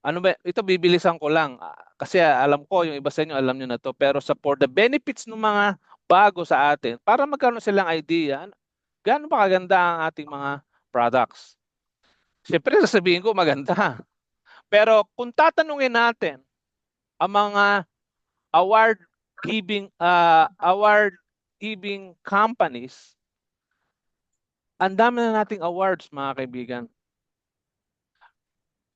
Ano ba, ito bibilisan ko lang. Kasi alam ko, yung iba sa inyo alam nyo na to. Pero for the benefits ng mga bago sa atin, para magkaroon silang idea, gaano ba kaganda ang ating mga products. Siyempre, sasabihin ko maganda. Pero kung tatanungin natin ang mga award giving companies, ang dami na nating awards, mga kaibigan.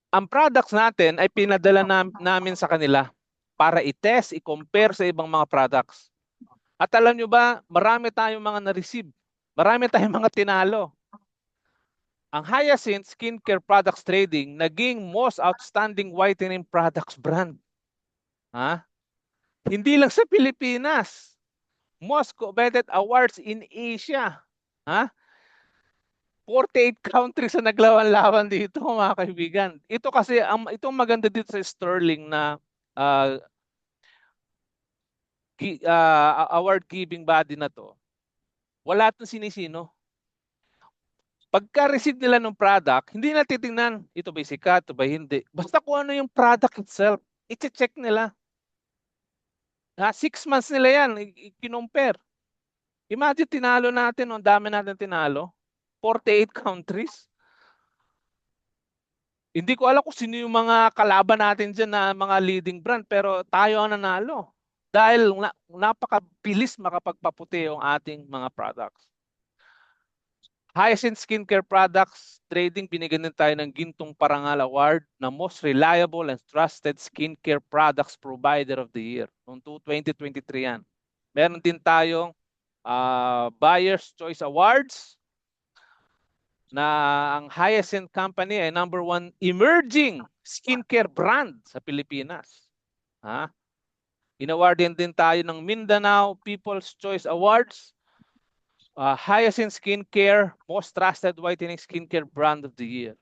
Ang products natin ay pinadala namin sa kanila para i-test, i-compare sa ibang mga products. At alam nyo ba, marami tayong mga na-receive. Marami tayong mga tinalo. Ang Hyacinth Skincare Products Trading naging most outstanding whitening products brand. Ha? Hindi lang sa Pilipinas. Most coveted awards in Asia. Ha? 48 countries na naglawan-lawan dito, mga kaibigan. Ito kasi, itong maganda dito sa Sterling na uh, award-giving body na to, wala itong sinisino. Pagka-receive nila ng product, hindi na titingnan, ito ba sikat, ito ba hindi. Basta kung ano yung product itself, i-check nila. 6 months nila yan, i-compare. Imagine, tinalo natin, ang dami natin tinalo. 48 countries. Hindi ko alam kung sino yung mga kalaban natin dyan na mga leading brand, pero tayo ang nanalo. Dahil napakabilis makapagpaputi yung ating mga products. Hyacinth Skincare Products Trading, binigyan din tayo ng Gintong Parangal Award na Most Reliable and Trusted Skincare Products Provider of the Year. Noong 2023 yan. Meron din tayong Buyer's Choice Awards na ang Hyacinth Company ay #1 emerging skincare brand sa Pilipinas. Ha? Inawardin din tayo ng Mindanao People's Choice Awards. Hyacinth Skincare, Most Trusted Whitening Skincare Brand of the Year.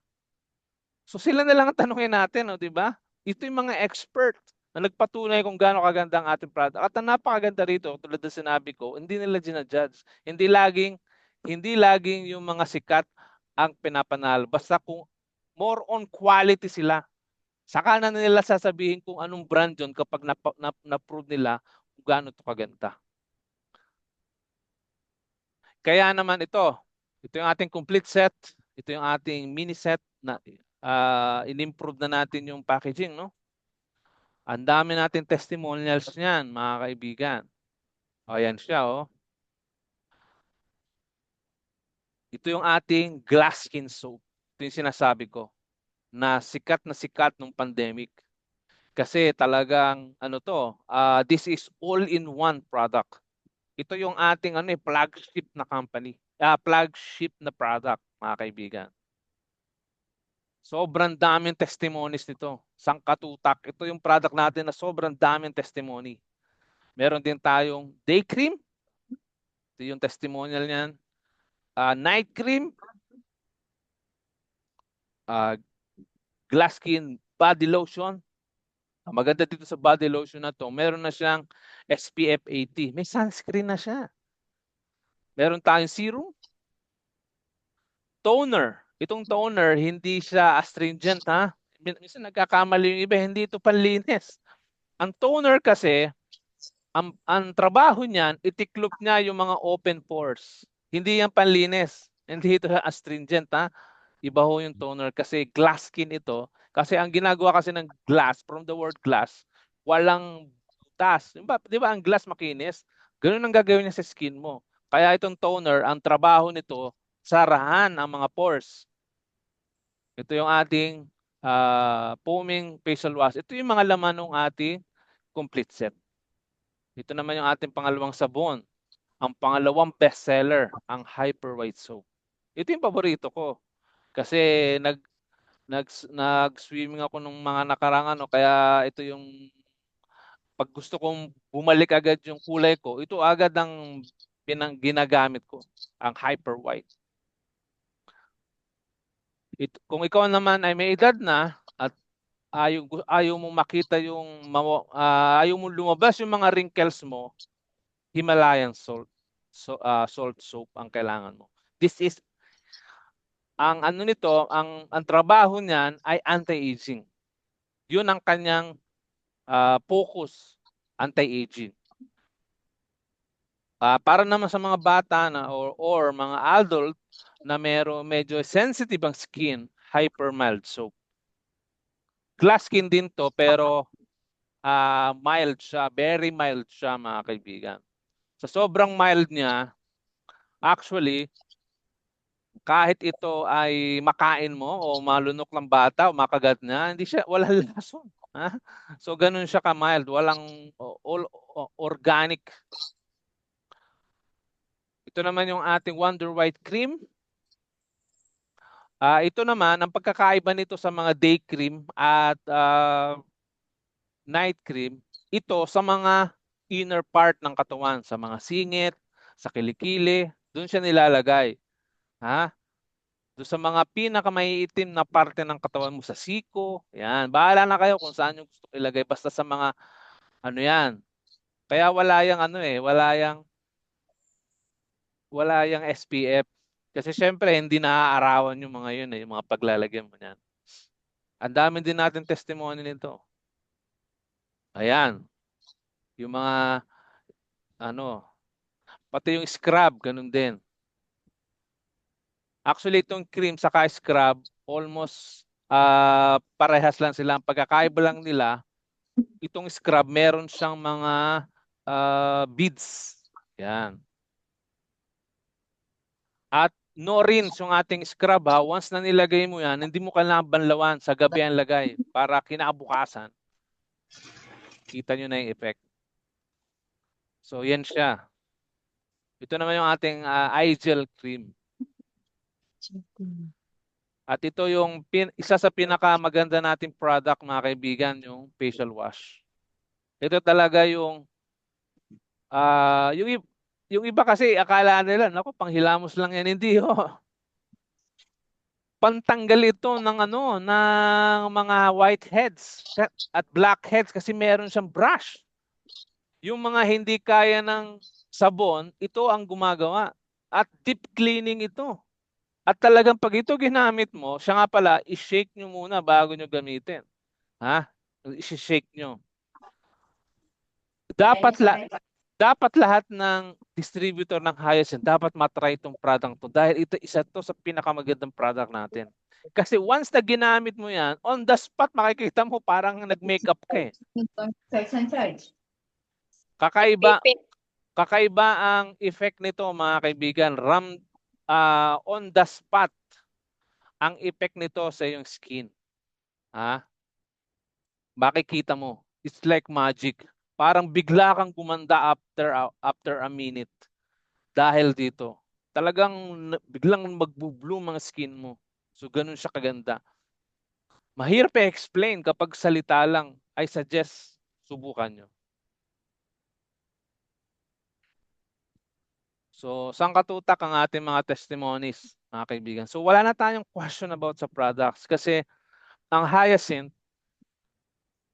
So sila na lang ang tanungin natin, di ba? Ito yung mga expert na nagpatunay kung gaano kaganda ang ating product. At ang napakaganda rito, tulad ng sinabi ko, hindi nila ginajudge. Hindi laging yung mga sikat ang pinapanalo. Basta kung more on quality sila. Saka na nila sasabihin kung anong brand yun kapag na-prove nila kung gaano ito kaganda. Kaya naman ito yung ating complete set, ito yung ating mini set na in-improve na natin yung packaging, no? Ang dami natin testimonials niyan, mga kaibigan. O, yan siya, oh. Ito yung ating glass skin soap. Ito yung sinasabi ko na sikat nung pandemic. Kasi talagang, this is all-in-one product. Ito yung ating flagship na company. Flagship na product, mga kaibigan. Sobrang daming testimonies nito. Sangkatutak. Ito yung product natin na sobrang daming testimony. Meron din tayong day cream. Ito yung testimonial niyan. Night cream. Glass skin body lotion. Ang maganda dito sa body lotion na to, meron na siyang SPF 80. May sunscreen na siya. Meron tayong serum. Toner. Itong toner, hindi siya astringent, ha? Minsan nagkakamali yung iba, hindi ito panlinis. Ang toner kasi, ang trabaho niyan, itiklop niya yung mga open pores. Hindi yan panlinis. Hindi ito astringent, ha? Iba ho yung toner kasi glass skin ito. Kasi ang ginagawa kasi ng glass, from the word glass, walang butas. Di ba ang glass makinis? Ganun ang gagawin niya sa skin mo. Kaya itong toner, ang trabaho nito, sarahan ang mga pores. Ito yung ating foaming facial wash. Ito yung mga laman ng ating complete set. Ito naman yung ating pangalawang sabon. Ang pangalawang bestseller, ang Hyper White Soap. Ito yung paborito ko. Kasi nag-swimming ako nung mga nakarangan, kaya ito yung pag gusto kong bumalik agad yung kulay ko, ito agad ang ginagamit ko, ang Hyper White. Kung ikaw naman ay may edad na at ayaw mo makita ayaw mo lumabas yung mga wrinkles mo, Himalayan salt soap ang kailangan mo. This is ang trabaho niyan ay anti-aging. Yun ang kanyang focus, anti-aging. Para naman sa mga bata na or mga adult na medyo sensitive ang skin, hyper mild soap. Glass skin din to pero mild siya, very mild siya mga kaibigan. Sa sobrang mild niya, actually, kahit ito ay makain mo o malunok ng bata o makagat niya, hindi siya, walang lason. Ha? So ganun siya ka-mild, walang organic. Ito naman yung ating Wonder White Cream. Ito naman, ang pagkakaiba nito sa mga day cream at night cream, ito sa mga inner part ng katawan, sa mga singit, sa kilikili, doon siya nilalagay. Ha? Doon sa mga pinakamaiitim na parte ng katawan mo, sa siko, yan. Bahala na kayo kung saan yung gusto ilagay. Basta sa mga, ano yan. Kaya wala yang SPF. Kasi syempre, hindi naaarawan yung mga yun, yung mga paglalagyan mo niyan. Ang dami din natin testimony nito. Ayan. Yung mga, ano, pati yung scrub, ganun din. Actually, itong cream saka scrub, almost parehas lang sila. Ang pagkakaiba lang nila, itong scrub, meron siyang mga beads. Yan. At no rinse yung ating scrub ha. Once na nilagay mo yan, hindi mo kailangan banlawan. Sa gabi ang lagay para kinabukasan. Kita nyo na yung effect. So, yan siya. Ito naman yung ating eye gel cream. At ito yung isa sa pinakamaganda nating product mga kaibigan, yung facial wash. Ito talaga yung yung iba kasi akala nila, naku, panghilamos lang yan. Hindi ho. Pantanggal ito ng mga whiteheads at blackheads kasi meron siyang brush. Yung mga hindi kaya ng sabon, ito ang gumagawa. At deep cleaning ito. At talagang pag ito ginamit mo, siya nga pala, i-shake nyo muna bago nyo gamitin. Ha? I-shake nyo. Dapat lahat ng distributor ng Hyacinth dapat matry itong product to dahil ito isa to sa pinakamagandang product natin. Kasi once na ginamit mo yan, on the spot makikita mo parang nag-makeup ka eh. Kakaiba, kakaiba ang effect nito mga kaibigan. On the spot ang effect nito sa iyong skin. Ha? Makikita mo. It's like magic. Parang bigla kang gumanda after a minute. Dahil dito. Talagang biglang magbo-bloom ang skin mo. So ganun siya kaganda. Mahirap i-explain kapag salita lang. I suggest subukan nyo. So, saan katutak ang ating mga testimonies, mga kaibigan? So, wala na tayong question about sa products kasi ang Hyacinth,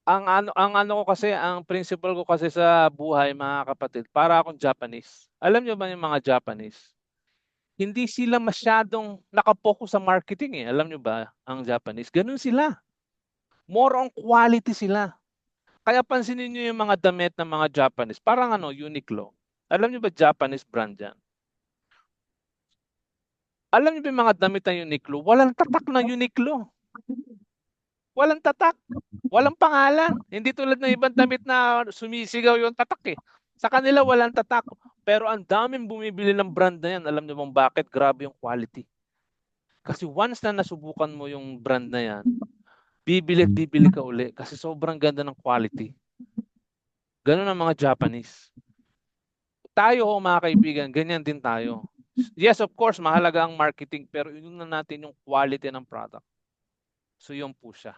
ang principle ko kasi sa buhay, mga kapatid, para akong Japanese. Alam nyo ba yung mga Japanese? Hindi sila masyadong nakapokus sa marketing eh. Alam nyo ba, ang Japanese? Ganun sila. More on quality sila. Kaya pansinin nyo yung mga damit ng mga Japanese. Parang Uniqlo. Alam nyo ba Japanese brand yan? Alam nyo ba yung mga damit ng Uniqlo? Walang tatak ng Uniqlo. Walang tatak. Walang pangalan. Hindi tulad ng ibang damit na sumisigaw yung tatak eh. Sa kanila walang tatak. Pero ang daming bumibili ng brand na yan. Alam nyo bang bakit? Grabe yung quality. Kasi once na nasubukan mo yung brand na yan, bibili at bibili ka uli kasi sobrang ganda ng quality. Ganun ang mga Japanese. Tayo mga kaibigan, ganyan din tayo. Yes, of course, mahalaga ang marketing pero yun na natin yung quality ng product. So yun po siya.